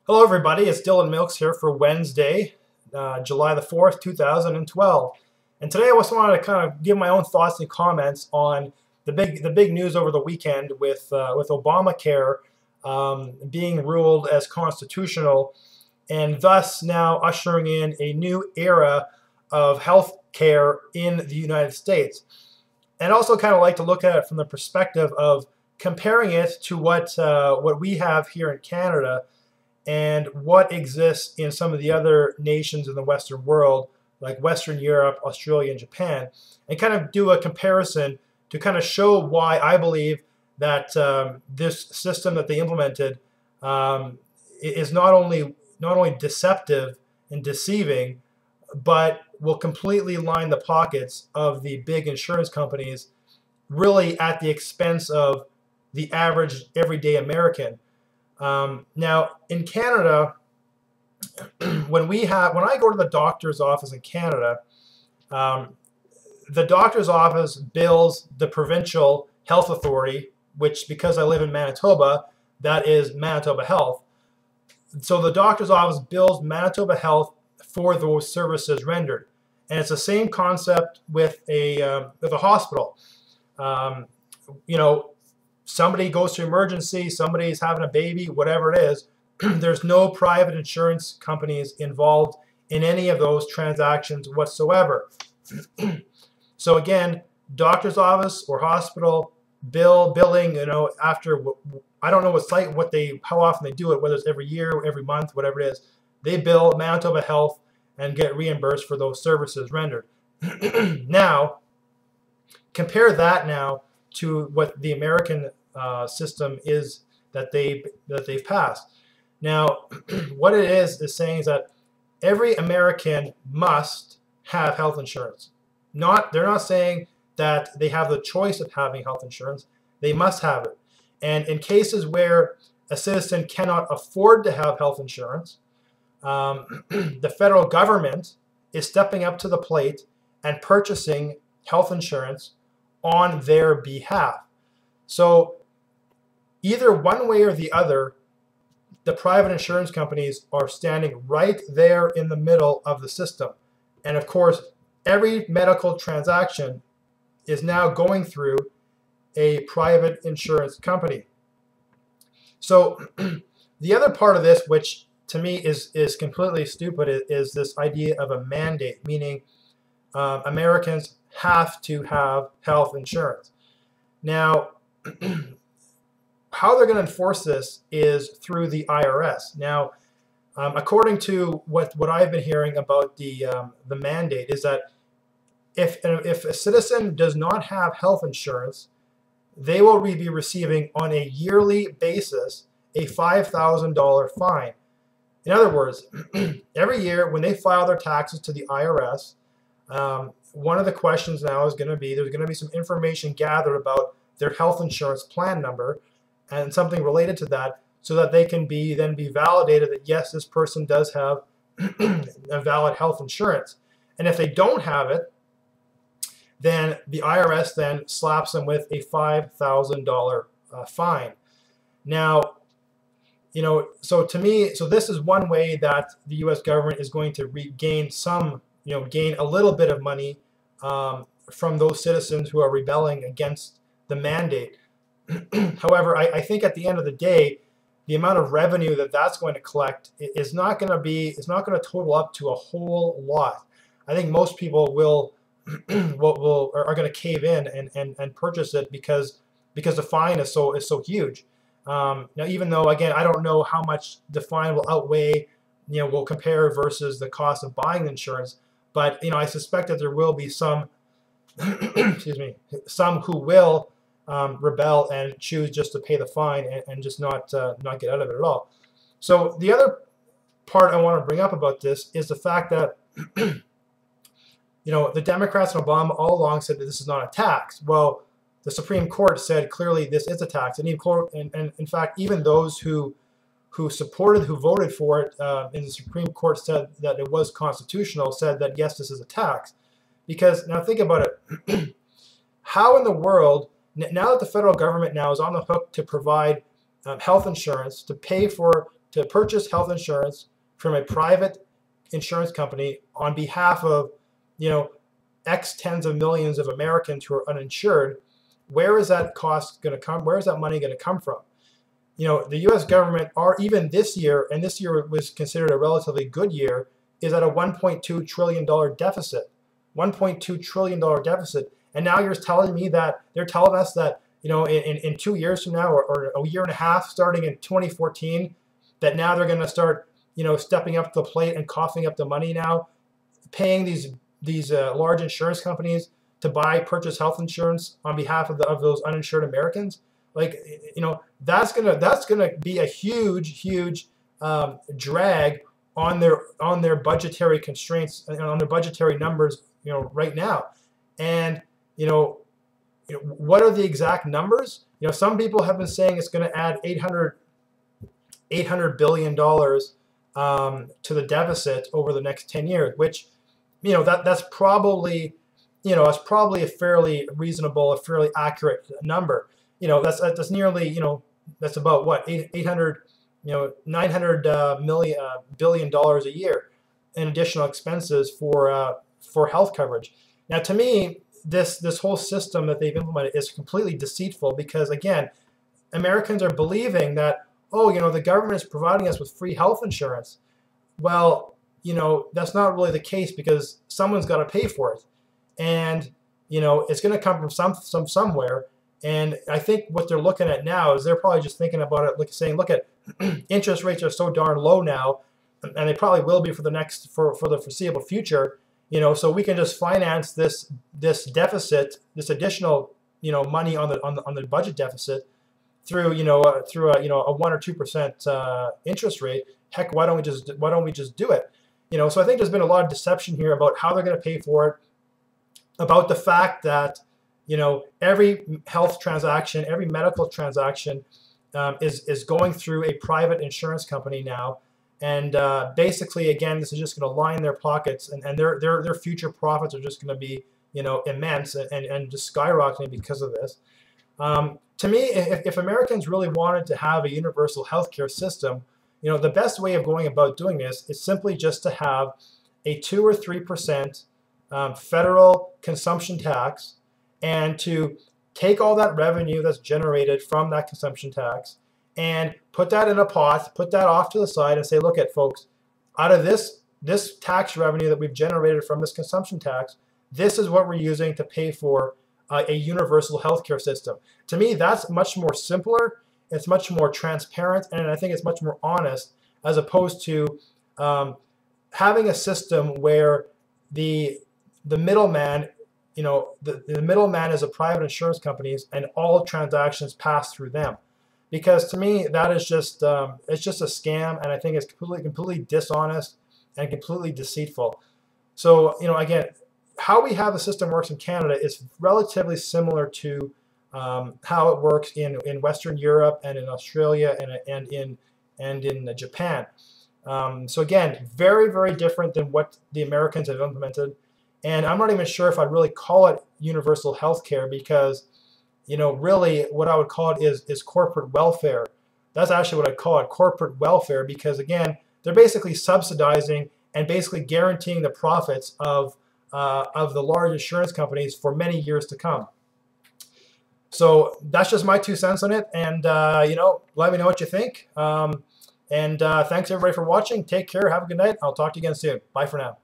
Hello everybody, it's Dylan Milks here for Wednesday, July the 4th, 2012. And today I just wanted to kind of give my own thoughts and comments on the big news over the weekend with Obamacare being ruled as constitutional and thus now ushering in a new era of health care in the United States. And also kind of like to look at it from the perspective of comparing it to what we have here in Canada and what exists in some of the other nations in the Western world, like Western Europe, Australia, and Japan, and kind of do a comparison to kind of show why I believe that this system that they implemented is not only deceptive and deceiving, but will completely line the pockets of the big insurance companies, really at the expense of the average everyday American. Now, in Canada, when I go to the doctor's office in Canada, the doctor's office bills the provincial health authority, which, because I live in Manitoba, that is Manitoba Health. So the doctor's office bills Manitoba Health for those services rendered, and it's the same concept with a hospital. You know, somebody goes to emergency, somebody's having a baby, whatever it is, there's no private insurance companies involved in any of those transactions whatsoever. So again, doctor's office or hospital billing, after, I don't know how often they do it, whether it's every year, every month, whatever it is, they bill Manitoba Health and get reimbursed for those services rendered. Now, compare that now to what the American system is that they've passed. Now, what it is saying is that every American must have health insurance. They're not saying that they have the choice of having health insurance. They must have it. And in cases where a citizen cannot afford to have health insurance, the federal government is stepping up to the plate and purchasing health insurance on their behalf. So either one way or the other, the private insurance companies are standing right there in the middle of the system. And of course, every medical transaction is now going through a private insurance company. So the other part of this, which to me is completely stupid, is this idea of a mandate, meaning Americans have to have health insurance. Now, how they're going to enforce this is through the IRS. Now, according to what I've been hearing about the mandate, is that if a citizen does not have health insurance, they will be receiving on a yearly basis a $5,000 fine. In other words, every year when they file their taxes to the IRS, one of the questions now is going to be, there's going to be some information gathered about their health insurance plan number and something related to that, so that they can then be validated that yes, this person does have a valid health insurance. And if they don't have it, then the IRS then slaps them with a $5,000 fine. Now, so to me, so this is one way that the U.S. government is going to regain gain a little bit of money from those citizens who are rebelling against the mandate. However, I think at the end of the day, the amount of revenue that's going to collect is not going to total up to a whole lot. I think most people are going to cave in and purchase it because the fine is so huge. Now, even though, again, I don't know how much the fine will outweigh, will compare versus the cost of buying insurance, but I suspect that there will be some, excuse me, some who will rebel and choose just to pay the fine and just not get out of it at all. So the other part I want to bring up about this is the fact that the Democrats and Obama all along said that this is not a tax. Well, the Supreme Court said clearly this is a tax, and in fact, even those who voted for it in the Supreme Court said that it was constitutional, said that yes, this is a tax. Because now think about it. How in the world, now that the federal government now is on the hook to provide health insurance, to pay for to purchase health insurance from a private insurance company on behalf of, X tens of millions of Americans who are uninsured, where is that cost going to come? Where is that money going to come from? The U.S. government, are even this year, and this year was considered a relatively good year, is at a $1.2 trillion deficit. $1.2 trillion deficit. And now you're telling me that they're telling us that, in 2 years from now, or a year and a half, starting in 2014, that now they're going to start, stepping up to the plate and coughing up the money now, paying these large insurance companies to purchase health insurance on behalf of those uninsured Americans. Like, that's gonna be a huge drag on their budgetary constraints and on their budgetary numbers, right now. And what are the exact numbers? Some people have been saying it's going to add $800 billion to the deficit over the next 10 years, which, that's probably a fairly reasonable, a fairly accurate number. That's nearly, that's about what, 900 billion dollars a year in additional expenses for health coverage. Now, to me, this whole system that they've implemented is completely deceitful, because, again, Americans are believing that, the government is providing us with free health insurance. Well, that's not really the case, because someone's got to pay for it, and it's going to come from somewhere. And I think what they're looking at now is they're probably just thinking about it, saying, look at interest rates are so darn low now, and they probably will be for the foreseeable future. So we can just finance this deficit, this additional money on the budget deficit through a 1 or 2% interest rate. Heck, why don't we just do it? So I think there's been a lot of deception here about how they're going to pay for it, about the fact that every health transaction, every medical transaction is going through a private insurance company now. And basically, again, this is just going to line their pockets, and their future profits are just going to be, immense and just skyrocketing because of this. To me, if Americans really wanted to have a universal healthcare system, the best way of going about doing this is simply just to have a 2 or 3% federal consumption tax, and to take all that revenue that's generated from that consumption tax and put that in a pot, put that off to the side, and say, look at folks, out of this tax revenue that we've generated from this consumption tax, this is what we're using to pay for a universal healthcare system. To me, that's much more simpler, it's much more transparent, and I think it's much more honest, as opposed to having a system where the middleman, the middleman is a private insurance companies, and all transactions pass through them. Because to me, that is just it's just a scam, and I think it's completely dishonest and completely deceitful. So again, how we have the system works in Canada is relatively similar to how it works in Western Europe and in Australia and in Japan. So again, very different than what the Americans have implemented. And I'm not even sure if I'd really call it universal health care, because really what I would call it is corporate welfare. That's actually what I'd call it, corporate welfare, because again, they're basically subsidizing and basically guaranteeing the profits of the large insurance companies for many years to come. So that's just my 2 cents on it, and let me know what you think. Thanks everybody for watching. Take care. Have a good night. I'll talk to you again soon. Bye for now.